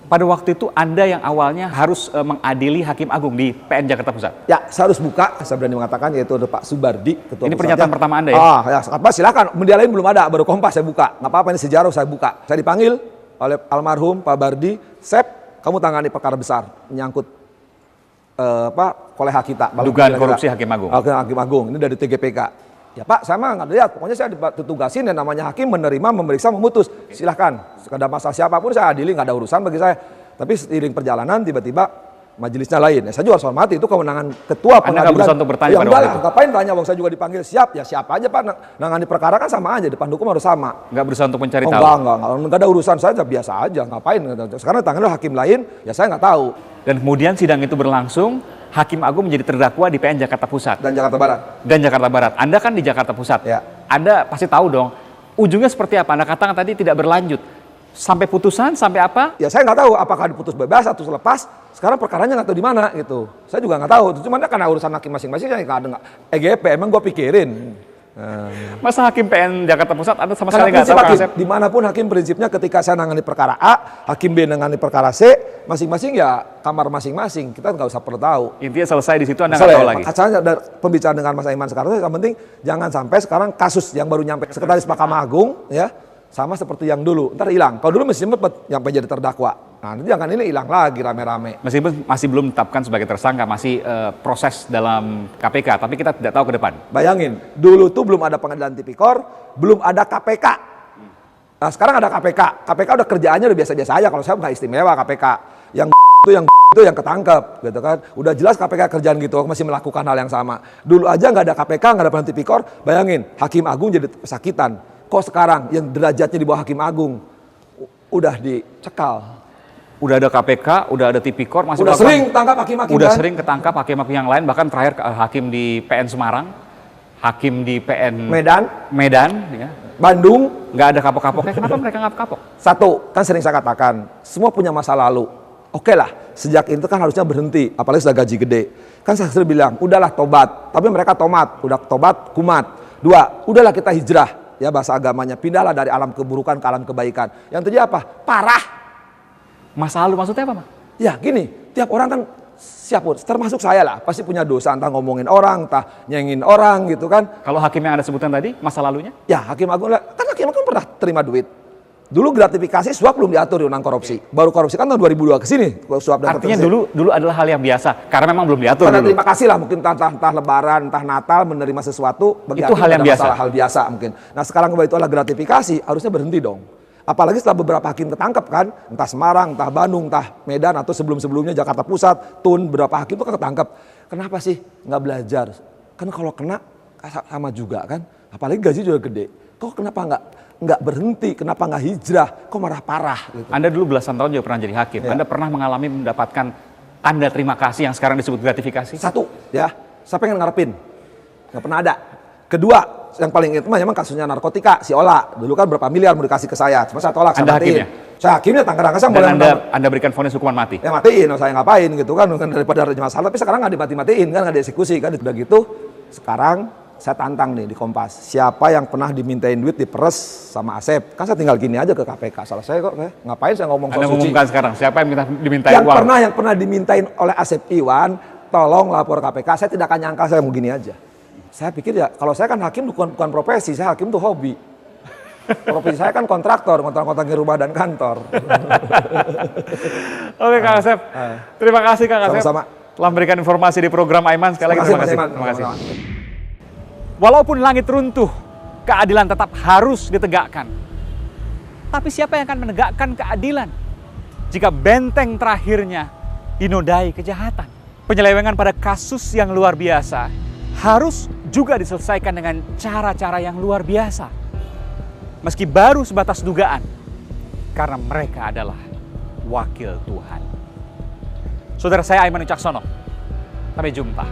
Pada waktu itu Anda yang awalnya harus mengadili Hakim Agung di PN Jakarta Pusat. Ya, saya harus buka, saya berani mengatakan, yaitu ada Pak Subardi, Ketua Ini Pusatnya. pernyataan pertama Anda ya? Ya, apa silakan. Media lain belum ada, baru Kompas saya buka. Nggak apa-apa, ini sejarah saya buka. Saya dipanggil oleh almarhum Pak Bardi, Sep, kamu tangani perkara besar menyangkut koleha kita. Dugaan korupsi Hakim Agung. Hakim Agung, ini dari TGPK. Ya Pak, saya mah nggak lihat. Pokoknya saya ditugasin dan namanya hakim menerima, memeriksa, memutus. Silahkan. Ada masalah siapapun saya adili, nggak ada urusan bagi saya. Tapi seiring perjalanan tiba-tiba majelisnya lain. Ya, saya juga harus hormati, itu kewenangan ketua pengadilan. Anda nggak berusaha untuk bertanya ya, pada waktu itu? Ngapain tanya, wong saya juga dipanggil. Siap, ya siapa aja Pak. Nangani perkara kan sama aja, depan hukum harus sama. Nggak berusaha untuk mencari tahu? Enggak ada urusan saya, biasa aja. Ngapain? Sekarang tangannya hakim lain, ya saya nggak tahu. Dan kemudian sidang itu berlangsung, Hakim Agung menjadi terdakwa di PN Jakarta Pusat. Dan Jakarta Barat. Dan Jakarta Barat. Anda kan di Jakarta Pusat. Ya. Anda pasti tahu dong, ujungnya seperti apa? Anda katakan tadi tidak berlanjut. Sampai putusan, sampai apa? Ya saya nggak tahu apakah diputus bebas atau selepas. Sekarang perkaranya nggak tahu di mana gitu. Saya juga nggak tahu. Cuma karena urusan hakim masing-masing, saya nggak ada EGP. Emang gue pikirin. Masa Hakim PN Jakarta Pusat Anda sama sekali nggak tahu, Kang Asep? Dimanapun hakim prinsipnya ketika saya nangani perkara A, hakim B nangani perkara C, masing-masing ya kamar masing-masing. Kita nggak usah perlu tahu. Intinya selesai di situ, Anda nggak tahu lagi. Saya ada pembicaraan dengan Mas Aiman sekarang, yang penting jangan sampai sekarang kasus yang baru nyampe Sekretaris Mahkamah Agung ya sama seperti yang dulu, ntar hilang. Kalau dulu masih sempat nyampe jadi terdakwa. Nah, nanti jangan ini hilang lagi rame-rame. Meskipun masih belum ditetapkan sebagai tersangka, masih proses dalam KPK, tapi kita tidak tahu ke depan. Bayangin, dulu tuh belum ada pengadilan tipikor, belum ada KPK. Nah, sekarang ada KPK. KPK udah kerjaannya udah biasa-biasa aja. Kalau saya nggak istimewa KPK. Yang itu yang ketangkep, gitu kan. Udah jelas KPK kerjaan gitu, masih melakukan hal yang sama. Dulu aja nggak ada KPK, nggak ada pengadilan tipikor. Bayangin, Hakim Agung jadi pesakitan. Kok sekarang yang derajatnya di bawah Hakim Agung udah dicekal. Udah ada KPK, udah ada tipikor, masih udah sering tangkap hakim-hakim udah kan? sering ketangkap hakim-hakim yang lain, bahkan terakhir hakim di PN Semarang, hakim di PN Medan ya. Bandung, nggak ada kapok-kapoknya. Kenapa mereka nggak kapok? Satu, kan sering saya katakan, semua punya masa lalu. Oke lah, sejak itu kan harusnya berhenti, apalagi sudah gaji gede. Kan saya sering bilang, udahlah tobat, tapi mereka tomat, udah tobat, kumat. Dua, udahlah kita hijrah, ya bahasa agamanya, pindahlah dari alam keburukan ke alam kebaikan. Yang terjadi apa? Parah. Masa lalu maksudnya apa, Mas? Ya gini, tiap orang kan siapapun, termasuk saya lah, pasti punya dosa, entah ngomongin orang, entah nyengin orang gitu kan. Kalau hakim yang Anda sebutkan tadi, masa lalunya? Ya Hakim Agung, kan Hakim Agung pernah terima duit. Dulu gratifikasi suap belum diatur di undang korupsi. Baru korupsi kan tahun 2002 ke sini, suap dan artinya dulu adalah hal yang biasa, karena memang belum diatur karena dulu. Terima kasih lah, mungkin entah lebaran, entah Natal, menerima sesuatu, bagi itu hal yang biasa. Hal biasa mungkin. Nah sekarang itu adalah gratifikasi, harusnya berhenti dong. Apalagi setelah beberapa hakim ketangkep kan, entah Semarang, entah Bandung, entah Medan, atau sebelum-sebelumnya Jakarta Pusat, TUN, beberapa hakim itu kan ketangkep. Kenapa sih nggak belajar? Kan kalau kena sama juga kan, apalagi gaji juga gede. Kok kenapa nggak berhenti? Kenapa nggak hijrah? Kok marah parah? Gitu. Anda dulu belasan tahun juga pernah jadi hakim. Ya. Anda pernah mengalami mendapatkan tanda terima kasih yang sekarang disebut gratifikasi? Satu, ya, saya pengen ngarepin, nggak pernah ada. Kedua, yang paling itu memang kasusnya narkotika, si Ola. Dulu kan berapa miliar mau dikasih ke saya, cuma saya tolak. Anda hakimnya? Saya hakimnya, Tangerang saya boleh. Dan Anda berikan vonis hukuman mati? Ya matiin, saya ngapain gitu kan, daripada ada masalah. Tapi sekarang nggak dimati-matiin kan, nggak dieksekusi kan. Udah gitu, sekarang saya tantang nih di Kompas. Siapa yang pernah dimintain duit diperes sama Asep? Kan saya tinggal gini aja ke KPK. Salah saya kok, ngapain saya ngomong soal suci? Anda ngumumkan sekarang, siapa yang dimintain uang? Yang pernah dimintain oleh Asep Iwan, tolong lapor KPK. Saya tidak akan nyangka saya mau gini aja. Saya pikir ya, kalau saya kan hakim bukan profesi, saya hakim tuh hobi. Profesi saya kan kontraktor, kontrak-kontraknya rumah dan kantor. Oke Kang Asep, terima kasih Kang Asep. Sama-sama. Telah memberikan informasi di program Aiman, sekali lagi terima kasih. Terima kasih. Walaupun langit runtuh, keadilan tetap harus ditegakkan. Tapi siapa yang akan menegakkan keadilan jika benteng terakhirnya dinodai kejahatan? Penyelewengan pada kasus yang luar biasa harus juga diselesaikan dengan cara-cara yang luar biasa. Meski baru sebatas dugaan, karena mereka adalah wakil Tuhan. Saudara saya Aiman Wicaksono, sampai jumpa.